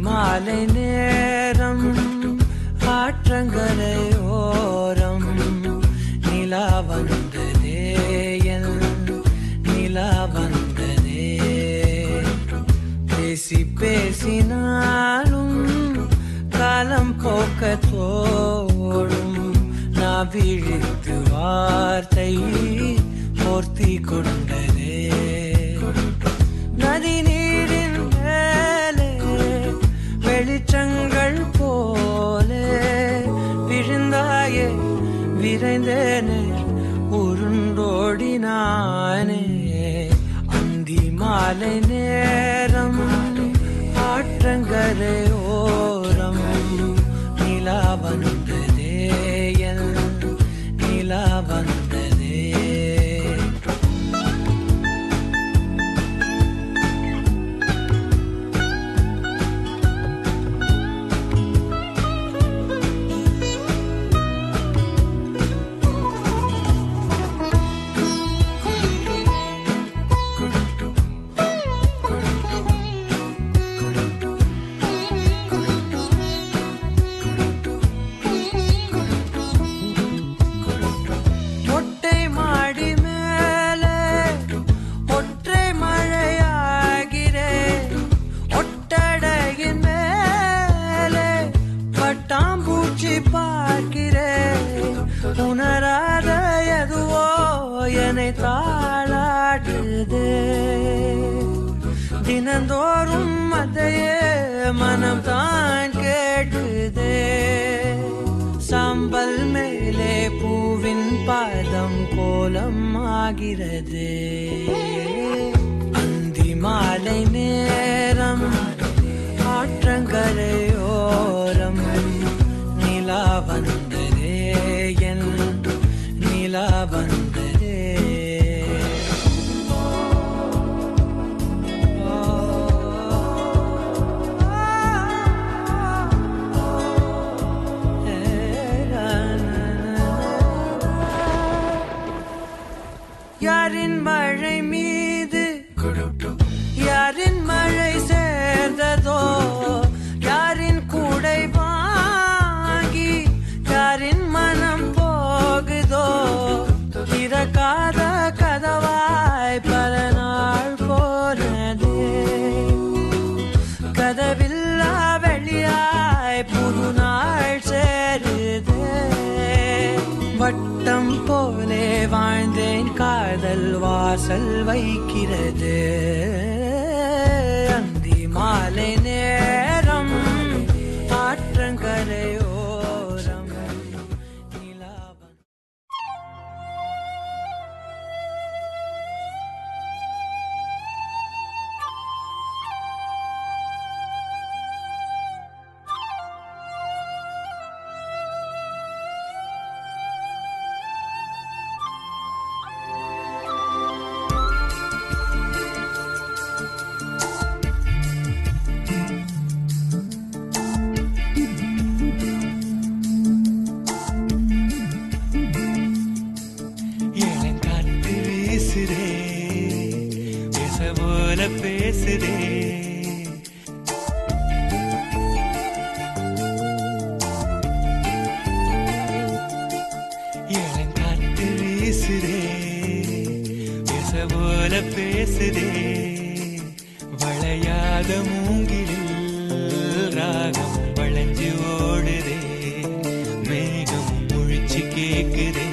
மாலை நேரம் ஆற்றங்கரையோரம் நிலா வந்ததே என் நிலா வந்ததே பேசி பேசினாலும் காலம் போக்க தோடும் நான் விழித்து வார்த்தை போர்த்தி கொண்டதே நதி நீரின் மேலே வெளிச்சங்கள் போலே விழுந்தாயே விரைந்தேனே உருண்டோடினானே அந்தி மாலை நேரம் ஆற்றங்கரையோரம் நிலா வந்ததே என் நிலா வந்ததே தினந்தோறும் அதையே மனம் தான் கேட்குதே சாம்பல் மேலே பூவின் பாதம் கோலம் ஆகிறது அந்தி மாலை நேரம் ஆற்றங்கரையோரம் நிலா வந்ததே என் நிலா வந்ததே யாரின் மழை மீது யாரின் மழை சேர்ந்ததோ யாரின் கூடை வாங்கி யாரின் மனம் போகுதோ திறக்காத கதவாய் பல நாள் போனதே கதவில்லா வெளியாய் புது நாள் சேருதே வட்டம் போலே வாழ்ந்தேன் காதல் வாசல் வைக்கிறது அந்தி மாலை நேரம் ஆற்றங்கரையோரம் நிலாவன் பேசுதே இளங்காற்று வீசுதே பேச போல பேசுதே வளையாத மூங்கிலில் ராகம் வளைஞ்சு ஓடுதே மேகம் முழிச்சு கேக்குதே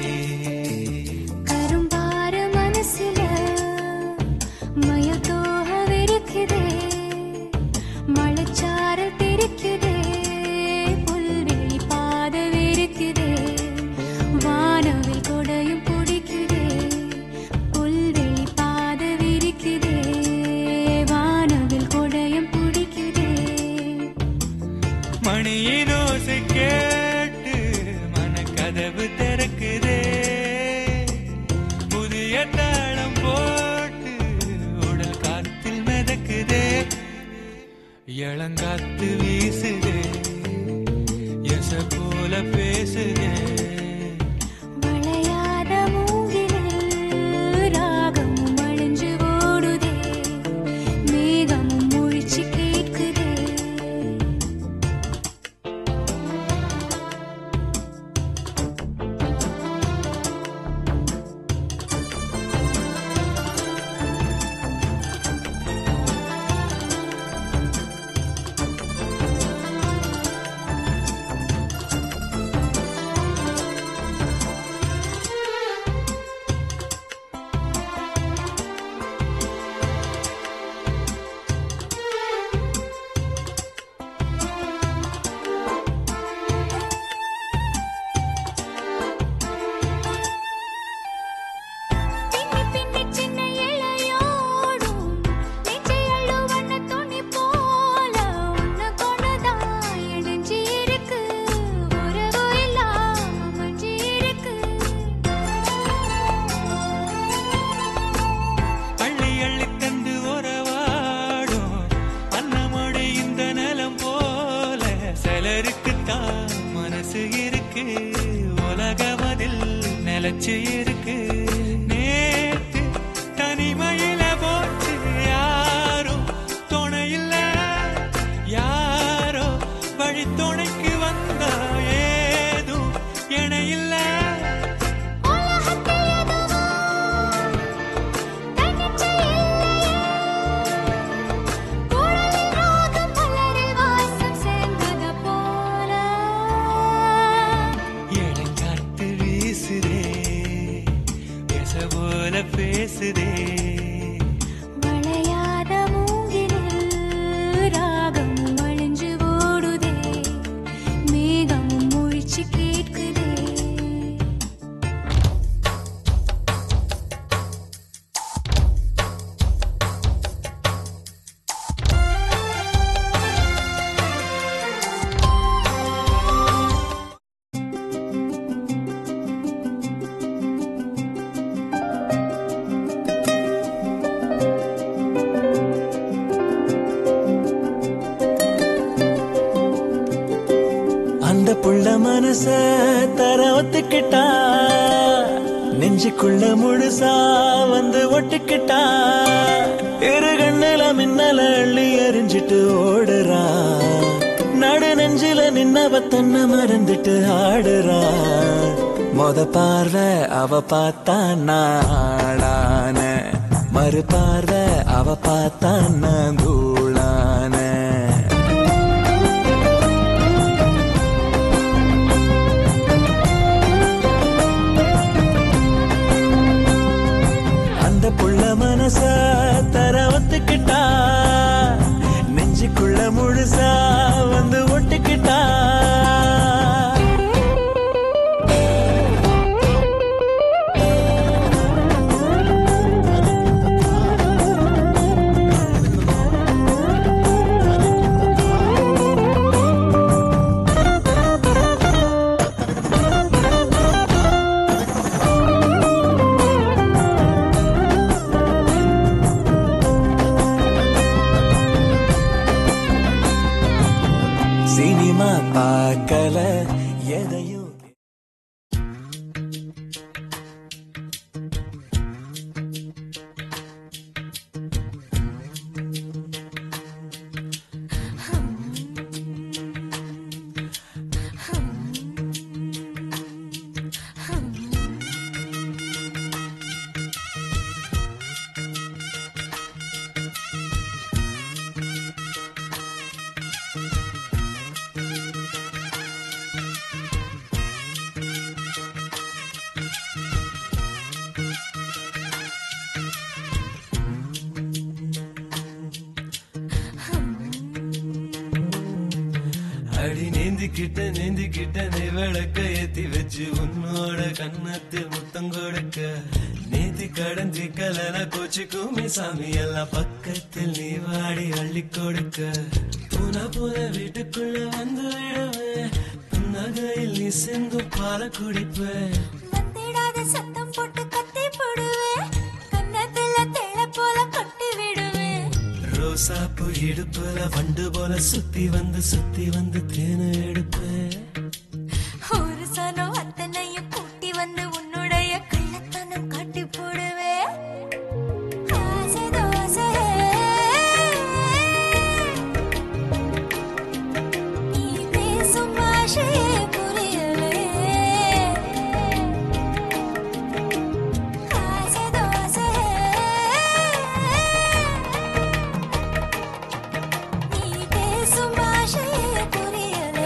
மணியினோசை கேட்டு மனக்கதவு திறக்குதே புதிய தாளம் போட்டு உடல் காத்தில் மிதக்குதே இளங்காத்து வீசுதே எச போல பேசுதே நிலச்சி இருக்கு. நேத்து தனிமையில போச்சு யாரும் துணையில்ல, யாரோ வழித்துணைக்கு வந்தா ஏதும் இணையில்ல. பேசுதே வளையாத மூங்கிலில் ராகமும் அழிஞ்சு ஓடுதே, மேகமும் முழிச்சு கேட்குதே. அந்த புள்ள மனச தர ஒத்துக்கிட்டா, நெஞ்சுக்குள்ள முழுசா வந்து ஒட்டிக்கிட்டா, இரு கண்ணுல மின்னல அள்ளி எரிஞ்சிட்டு ஓடுறா, நடு நெஞ்சில நின்னவ தன்னை மறந்துட்டு ஆடுறா. மொத பார்வை அவ பார்த்தா நாளான, மறு பார்வை அவ பார்த்தா நான் தூளான. புள்ள மனச தர ஒத்துக்கிட்டா, நெஞ்சுக்குள்ள முழுசா வந்து ஒட்டிக்கிட்டா. சினிமா பார்க்கல எதையும் அடி நீந்திக்கிட்ட நீந்திக்கிட்ட நீ விளக்க ஏத்தி வச்சு உன்னோட கண்ணத்தில் முத்தம் கொடுக்க, நீதி கடஞ்சி கலன கோச்சிக்குமே சாமி எல்லாம் பக்கத்தில் நீ வாடி அள்ளி கொடுக்க. புன புன வீட்டுக்குள்ள வந்து விடுவேன், புன்னகையில் நீ செந்து பால குடிப்பேன். வந்திடாத சத்தம் போட்டு கத்தி போடுவேன், கண்ணத்துல தேள போல கொட்டி விடுவேன். ரோசாப்பு இடுப்புல வண்டு போல சுத்தி வந்து தேனை எடுப்பேன். ஒரு சனம் அத்தனையும் கூட்டி வந்து உன்னுடைய கள்ளத்தனம் காட்டி போடுவேன். ஆசை தோசை நீ பேசும் பாஷையே புரியலே. ஆசை தோசை நீ பேசும் பாஷையே புரியலே.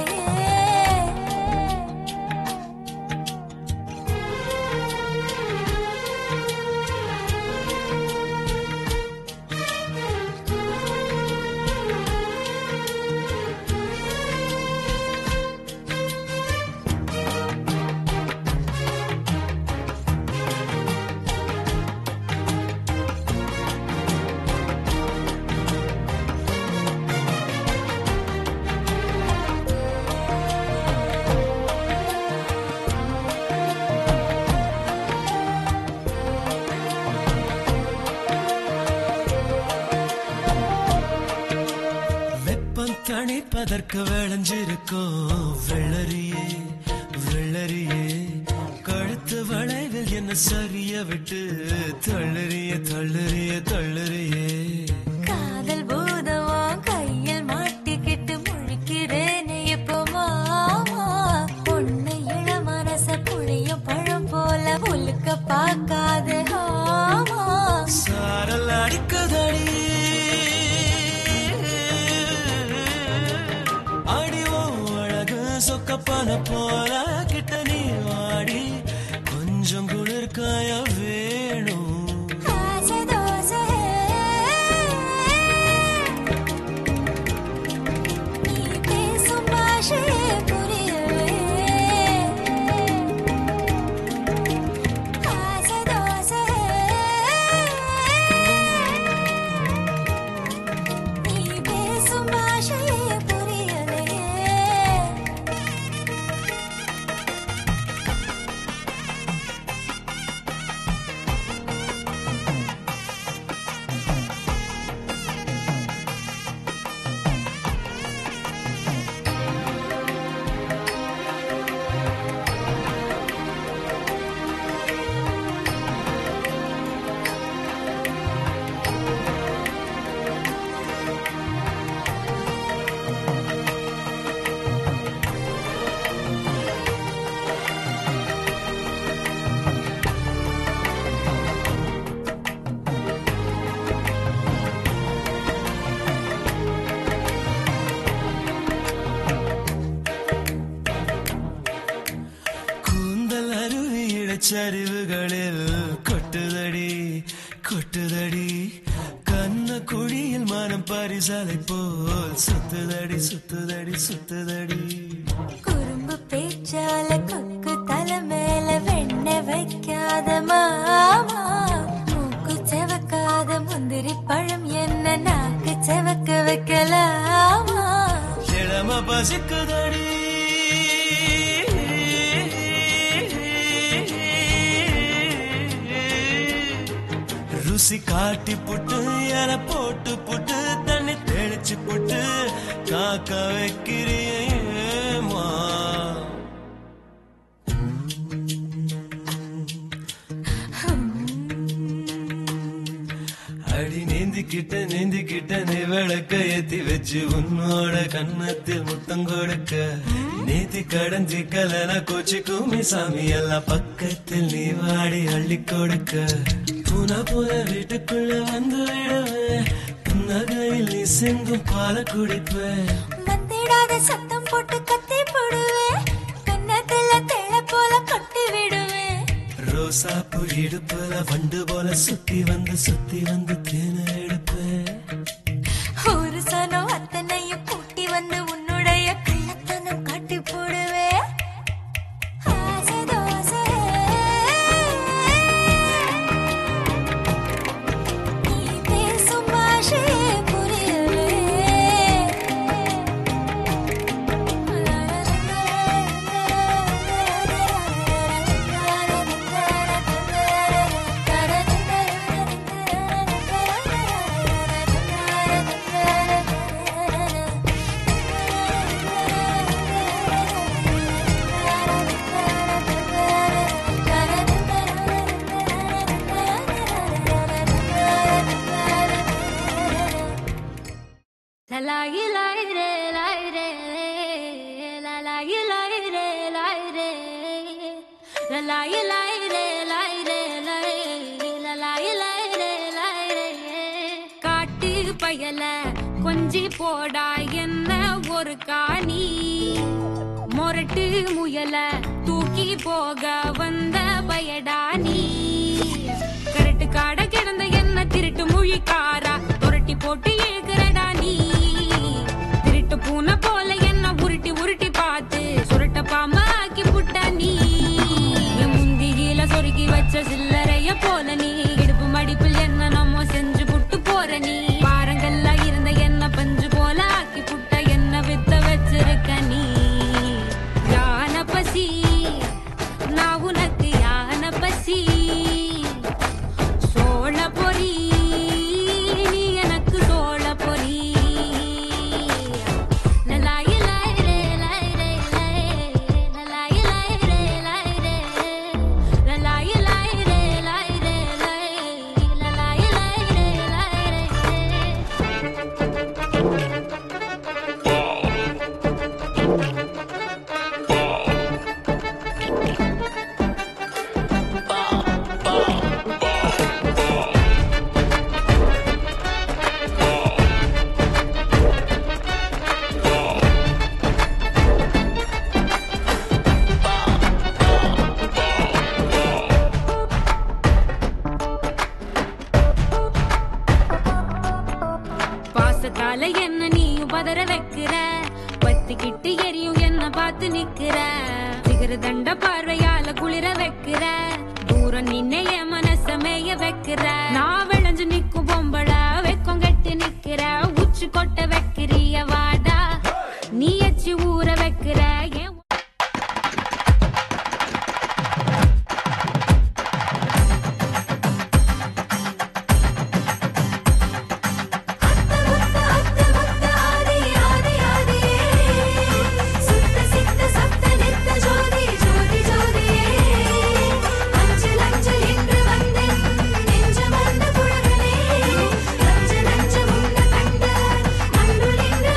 தணிப்பதற்கு விளைஞ்சிருக்கோம் வெள்ளரியே வெள்ளரியே, கழுத்து வளைவு சரிய விட்டு தள்ளுறிய தள்ளுறிய தள்ளுறியே காதல் பூதவா கையில் மாட்டிக்கிட்டு முழிக்கிறேனே இப்போ மாமா பொண்ணு இள மனச புளிய பழம் போல உலுக்க பார்க்காத ஆமா சாரல் அடிக்குதடி அடிவோ அழகு சொக்கப்பன போல கிட்ட நீ வாடி கொஞ்சம் குளிர்காய வேணும் சரிவுகளில் கொட்டுதடி கொட்டுதடி கண்ண குழியில் மனம் பரிசாலை போல் சுத்துதடி சுத்துதடி சுத்துதடி குறும்பு பேச்சால கொக்கு தலை மேல வெண்ண வைக்காத மாமா மூக்கு செவக்காத முந்திரி பழம் என்ன நாக்கு செவக்க வைக்கலாமா இளம பசிக்குதடி ருசி காட்டி புட்டு என போட்டு புட்டு தண்ணி தெளிச்சு புட்டு காக்க வைக்கிறியேமா அடி நீந்திக்கிட்ட நீ விளக்க ஏத்தி வச்சு உன்னோட கண்ணத்தில் முத்தம் கொடுக்க நீதி கடஞ்சி கலனா கோச்சி குமி சாமி எல்லாம் பக்கத்தில் நீ வாடி அள்ளி கொடுக்க புன புன வீட்டுக்குள்ள வந்து விடுவேன் புன்னகையில் நீ சிந்தும் பால குடிப்பேன் வந்திடாத சத்தம் போட்டு கத்தி போடுவேன் கண்ணத்துல தேள போல கொட்டி விடுவேன் ரோசா பூ இடுப்புல வண்டு போல சுத்தி வந்து தேன எடுப்பேன் ஒரு சனம் அத்தனையும் கூட்டி வந்து உன்னுடைய கள்ளத்தனம் காட்டி போடுவேன் ஆசை தோசை நீ பேசும் பாஷையே புரியலே காட்டு பயல கொஞ்சி போடா என்ன ஒரு காணி மொரட்டு முயல தூக்கி போக வந்த பயடா நீ கரட்டு காட கிடந்த என்ன திருட்டு முழிக்காரா புரட்டி போட்டு இழுக்கிறடா நீ திருட்டு பூனை போல என்ன உருட்டி உருட்டி பார்த்து சுருட்ட பாம்பா ஆக்கி புட்டா நீ முந்தியில சொருகி வச்ச சில்லறைய போல நீ இடுப்பு மடிப்பில் என்ன நம்ம செஞ்சு புட்டு போற நீ பாரங்கள்ல இருந்த என்ன பஞ்சு போல ஆக்கி புட்ட என்ன வித்த வச்சிருக்க நீ யான பசி நான் உனக்கு யான பசி சோழ பொறி பதற வைக்கிற பத்திக்கிட்டு எரியும் என்ன பார்த்து நிக்கிற சிகர தண்ட பார்வையால குளிர வைக்கிற தூரம் நின்ன என் மனச மேய வைக்கிற நான் விளைஞ்சு நிக்கும் பொம்பள வெக்கம் கட்டு நிக்கிற உச்சி கொட்ட வைக்கிறிய வாடா நீ எச்சி ஊற வைக்கிற ஏன் நெஞ்ச நெஞ்ச முன்ன கண்ட நன்றுலின்று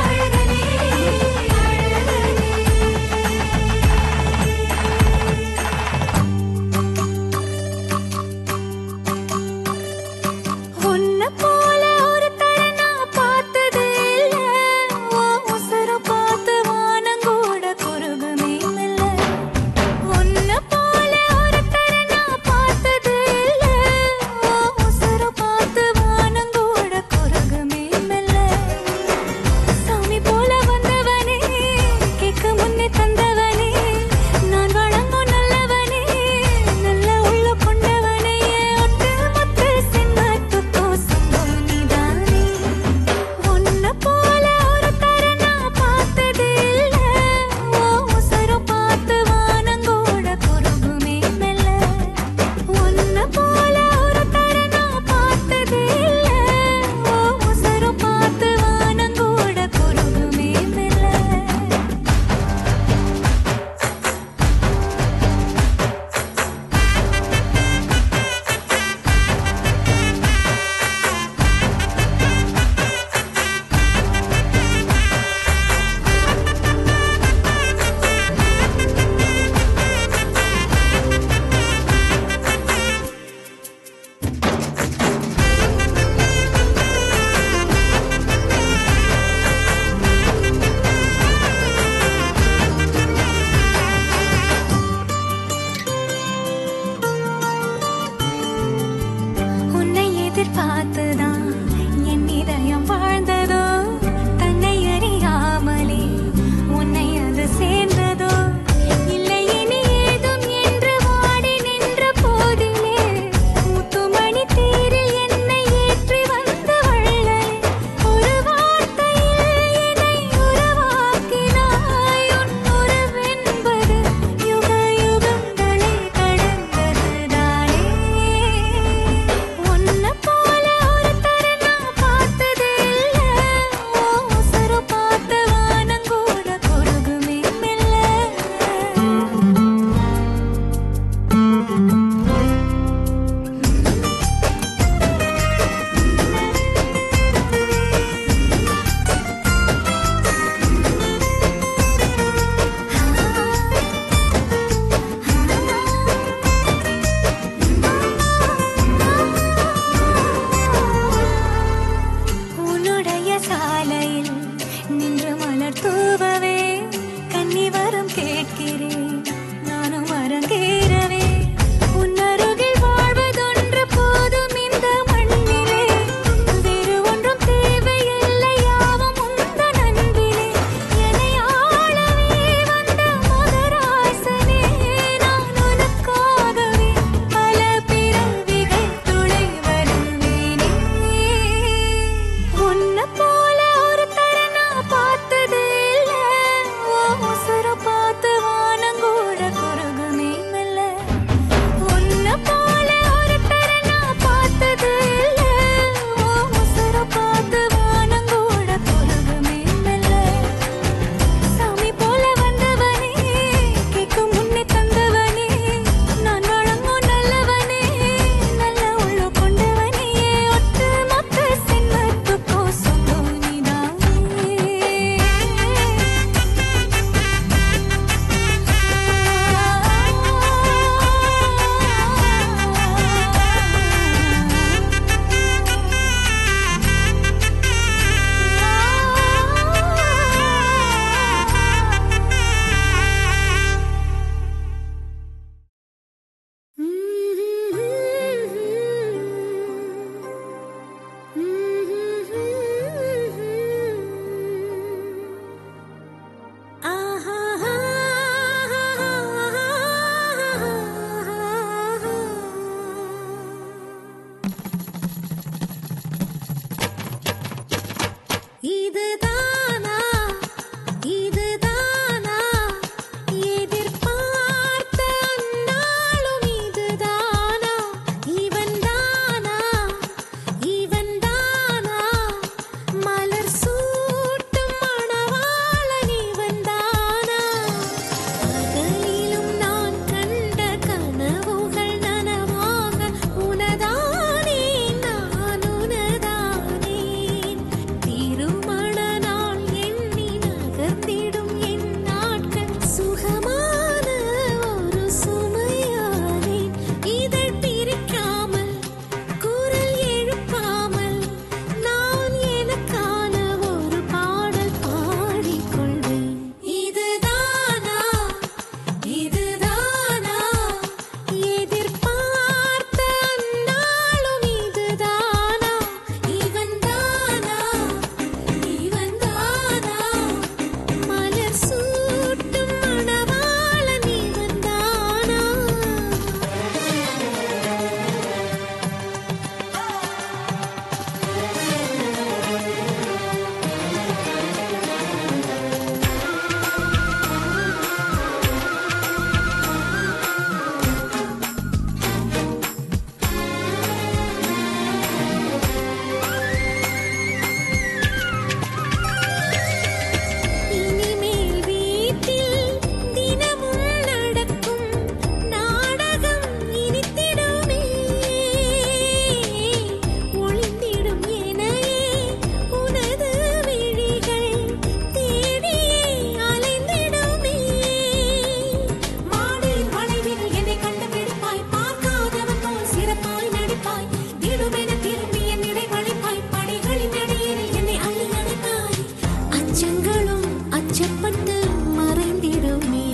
அச்சங்களும் அச்சப்பட்டு மறைந்திடுமே,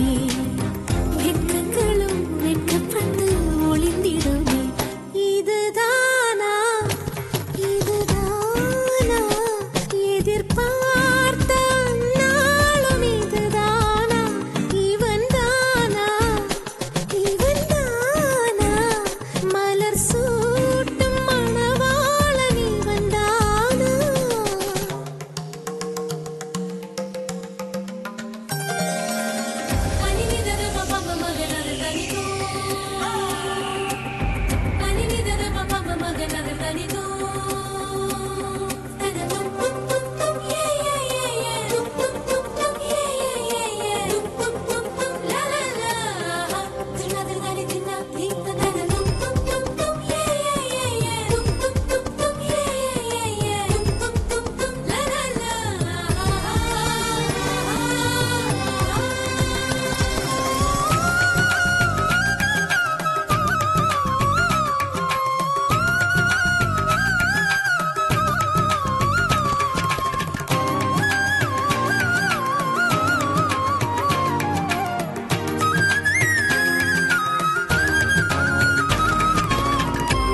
வெட்கங்களும் வெட்கப்பட்டு ஒளிந்திடுமே. இதுதானா இதுதானா எதிர்பார்த்த நாளும், இதுதானா இவன் தானா இவன் தானா மலர் சூட்டும் மணவாளன் இவன் தானா.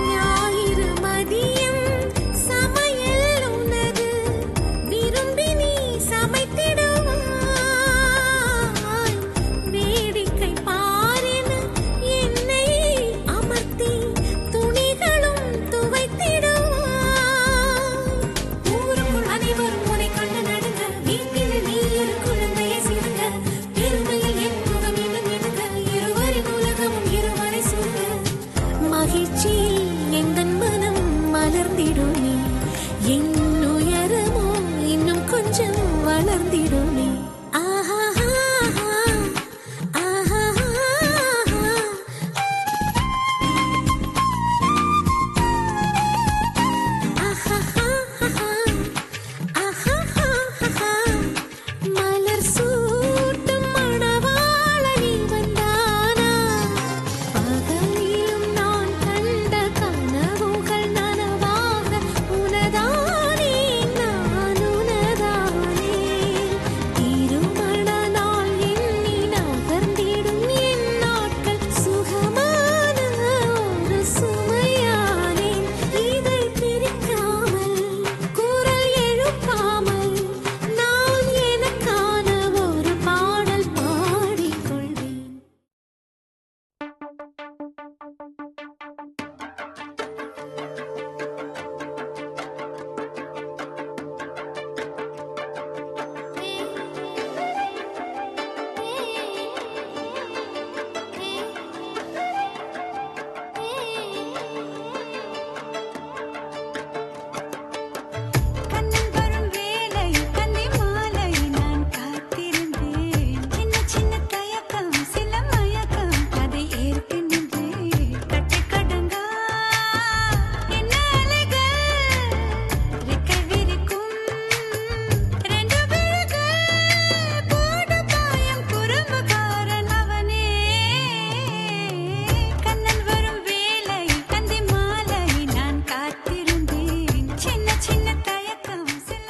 ஞாயிறு மதியம் சமையல் உனது, விரும்பி நீ சமைத்திடுவாய். வேடிக்கை பாரென என்னை அமர்த்தி துணிகளும் துவைத்திடுவாய். ஊருக்குள் அனைவரும் உன்னை கண்டு நடுங்க, வீட்டில் நீ இரு குழந்தையை சிறுங்க. பெருமையில் என் முகம் இவன் எடுங்க, இருவரின் உலகமும் இருவரை சூழ. மகிழ்ச்சியில் எந்தன் மனம் மலர்ந்திடுமே, என் உயரமோ இன்னும் கொஞ்சம் வளர்ந்திடுமே. ஆஹா ஆஹா மலர் சூட்டும் மணவாளன் இவன் தானா. பகலிலும் நான் கண்ட கனவுகள் நனவாக உனதானே நான் உனதானே. திருமண நாள் எண்ணி நகர்ந்திடும் என் நாட்கள், சுகமான ஒரு சுமையானேன். இதை பிரிக்காமல் குரல் எழுப்பாமல் நான் எனக்கான ஒரு பாடல் பாடிக்கொள்வேன். கண்ணன் வரும் வேளை கன்னி மாலை நான் காத்திருந்தேன். சின்ன சின்ன தயக்கம் சில மயக்கம் அதை ஏற்க நின்றேன். கட்டை கடங்கா என்ன அலைகள், ரெக்கை விரிக்கும் ரெண்டு விழிகள், போடு பாயம் குறும்புக்காரன் அவனே. கண்ணன் வரும் வேளை கன்னி மாலை நான் காத்திருந்தேன். சின்ன சின்ன தயக்கம் சில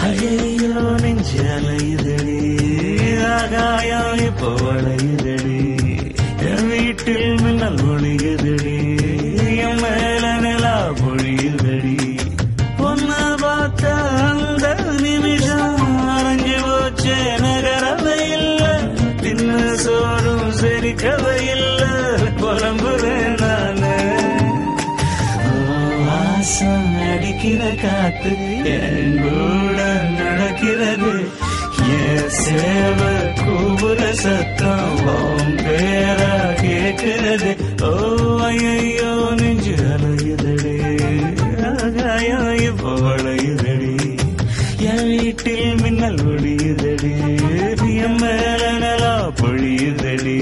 ஐயோ நெஞ்சு அலையுதடி, ஆகாயம் இப்போ வளையுதடி, என் வீட்டில் மின்னல் ஒளியுதடி, என் மேல நிலா பொழியுதடி. பொண்ண பார்த்த அந்த நிமிஷம் அரைஞ்சு போச்சே, நகரவை இல்ல தின்னு சோறும் செரிக்கவை இல்ல, புலம்புறேன் நானு. வாசம் அடிக்கிற காத்து என் கூட நடக்கிறது, என் சேவ கூவுற சத்தம் உன் பேரா கேட்கிறது. ஓ ஐயோ நெஞ்சு அலையுதடி, ஆகாயம் இப்போ வளையுதடி. என் வீட்டில் மின்னல் ஒளியுதடி என் மேல நிலா பொழியுதடி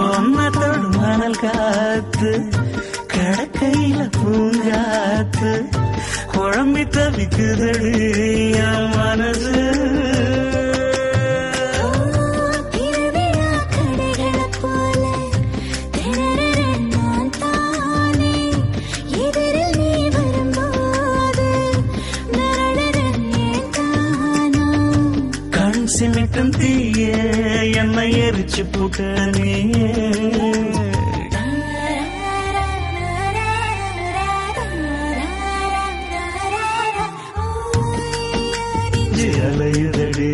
ஒன்னத்தோடு மணல் காத்து கடக்கையில பூங்காத்து குழம்பி தவிக்குதடி என் மனசு கண் சிமிட்டும் தீய என்னை எரிச்சு போட்ட நீயே அலையுதடி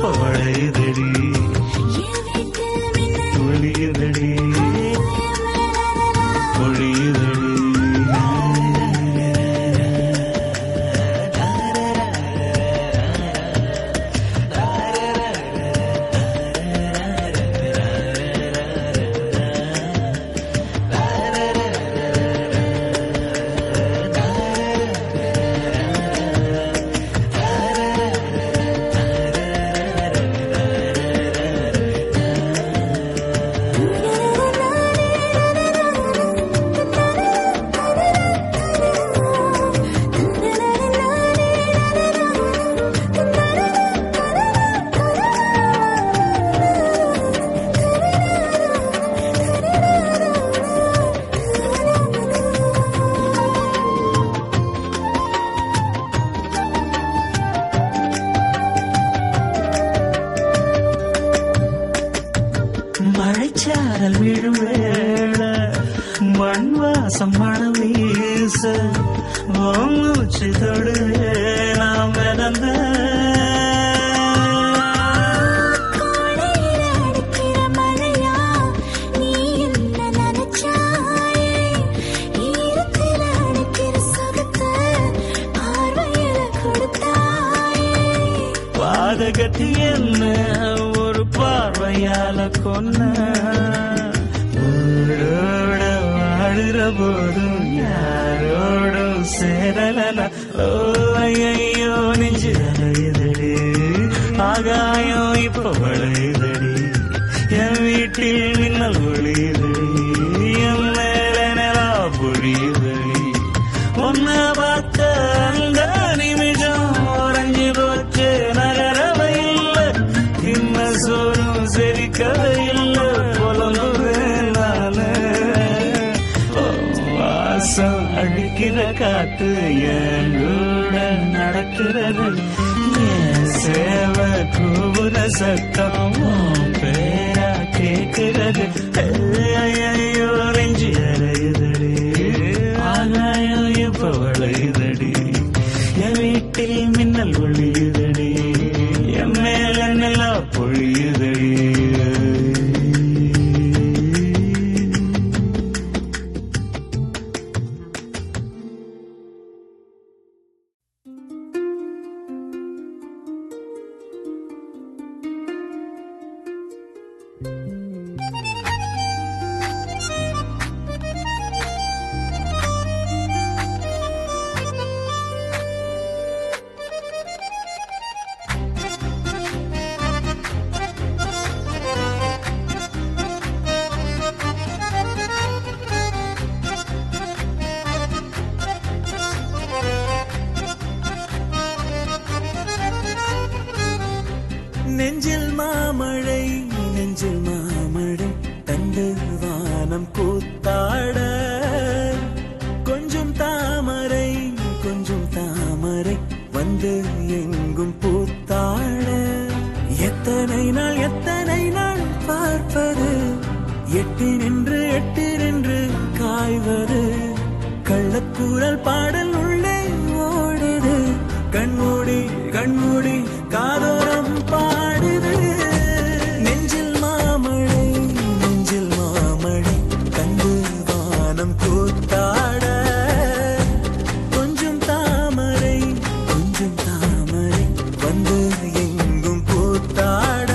பழையுதடி ஒளியுதடி ஒளியுதடி மழைச்சாரல் விழும் வேள மண் வாசம் மணம் வீச மூச்சு தொடுவே நாம் மிதந்த பாதகத்தி என்ன ஒரு பார்வையால கொன்ன ஊரோட வாழுற போதும் யாரோடும் சேரல ஐயோ நெஞ்சு அலையுதடி ஆகாயம் இப்ப வளையுதடி என் வீட்டில் மின்னல் ஒளியுதடி என் மேல நிலா பொழியுதடி ஒன்ன பார்த்த அந்த நிமிஷம் உறைஞ்சு போச்சு நகரவை இல்லை இன்ன சோறும் செரிக்கவை இல்லை புலம்புவேன் நானு வாசம் அடிக்கிற காத்து என் கூட நடக்கிறது என் சேவை கூவுற சத்தம் பேரா கேட்கிறது ஐயோ நெஞ்சு அறையுதடி ஆகாயம் இப்ப வளையுதடி என் வீட்டில் மின்னல் ஒளியுதடி என் மேல நிலா பொழியுதடி கள்ளக்கூறல் பாடல் உள்ளே ஓடுது கண்மூடி கண்மூடி காதோரம் பாடுது நெஞ்சில் மாமழை கண்டு வானம் கூத்தாட கொஞ்சம் தாமரை வந்து எங்கும் கூத்தாட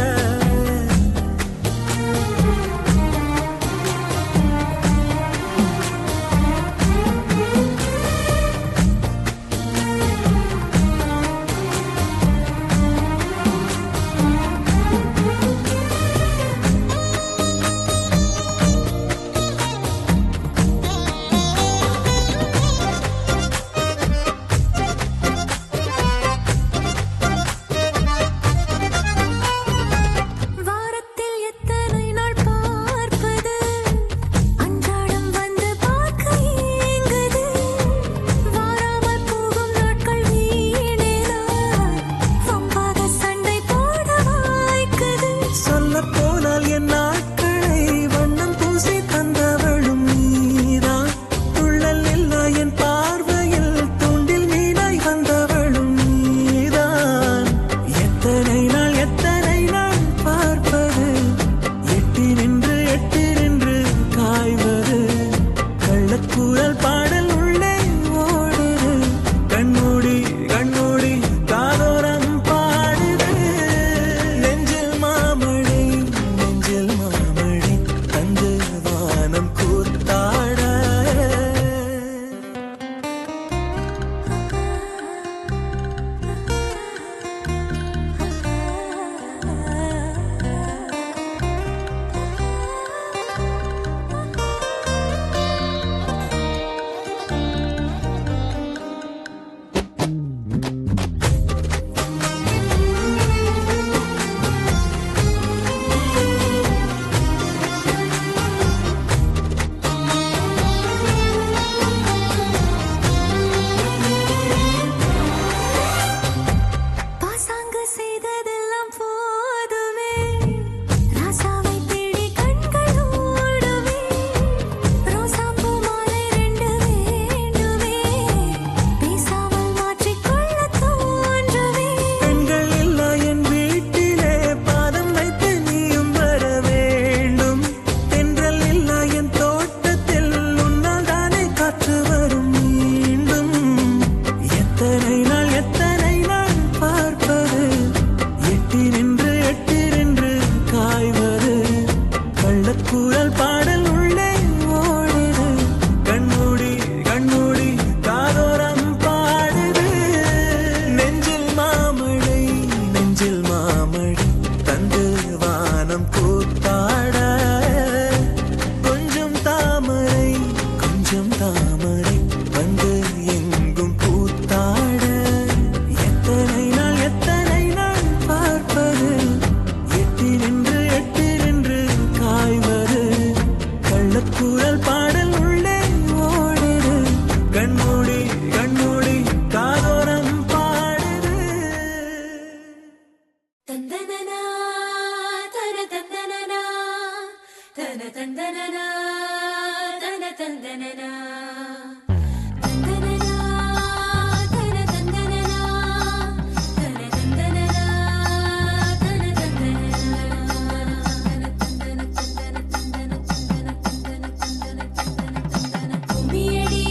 கும்மியடி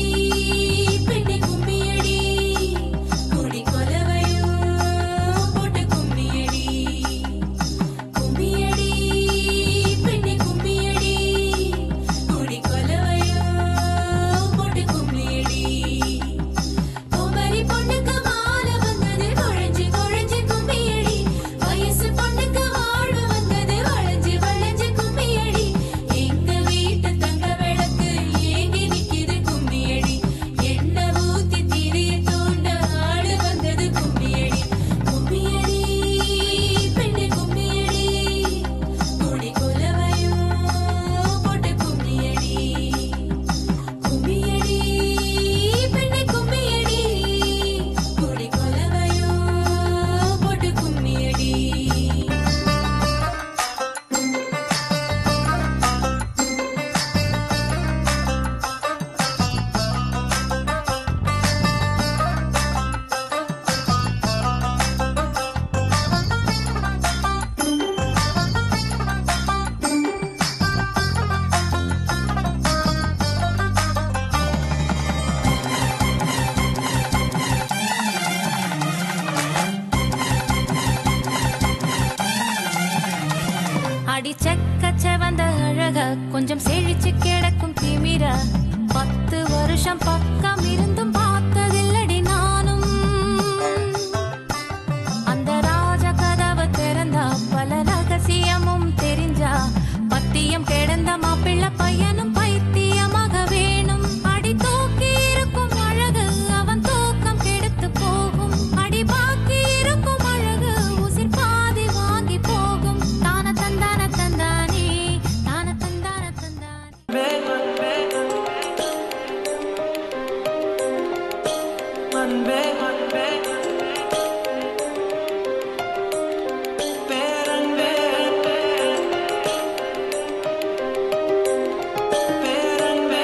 பெண்ணே அன்பே அன்பே பேரன்பே பேரன்பே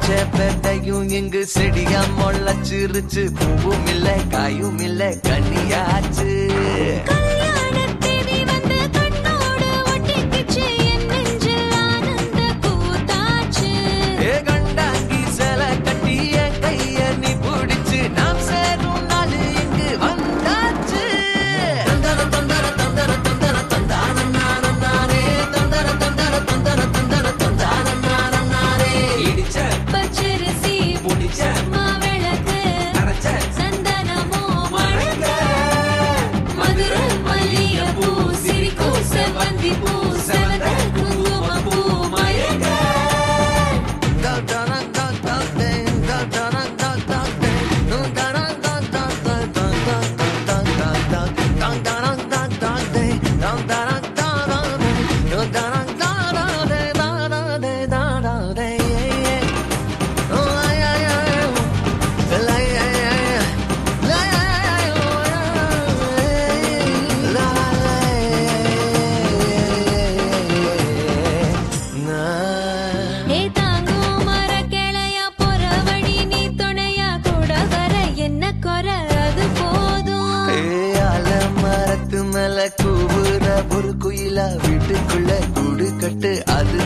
பேட்டையும் இங்கு செடியா முளைச்சிருச்சு. பூவும் இல்ல காயும் இல்ல கனியாச்சு. கண்டாங்கி சில கட்டி என் கைய நீ பிடிச்சு நாம் சேரும் நாள் இங்கு வந்தாச்சு. தந்தர தந்தர தந்தர தந்தர தந்தான நானே தந்தர தந்தர தந்தர தந்தர தந்தான நானே இடிச்ச பச்சரிசி புடிச்ச மாவிளக்கு அரைச்ச சந்தனமோ மணக்க மதுர மல்லிகைப்பூ சிரிக்கு செவ்வந்தி பூ செவந்த குங்குமப்பூ மயக்க. கூவுற ஒரு குயிலா வீட்டுக்குள்ள கூடு கட்டு அது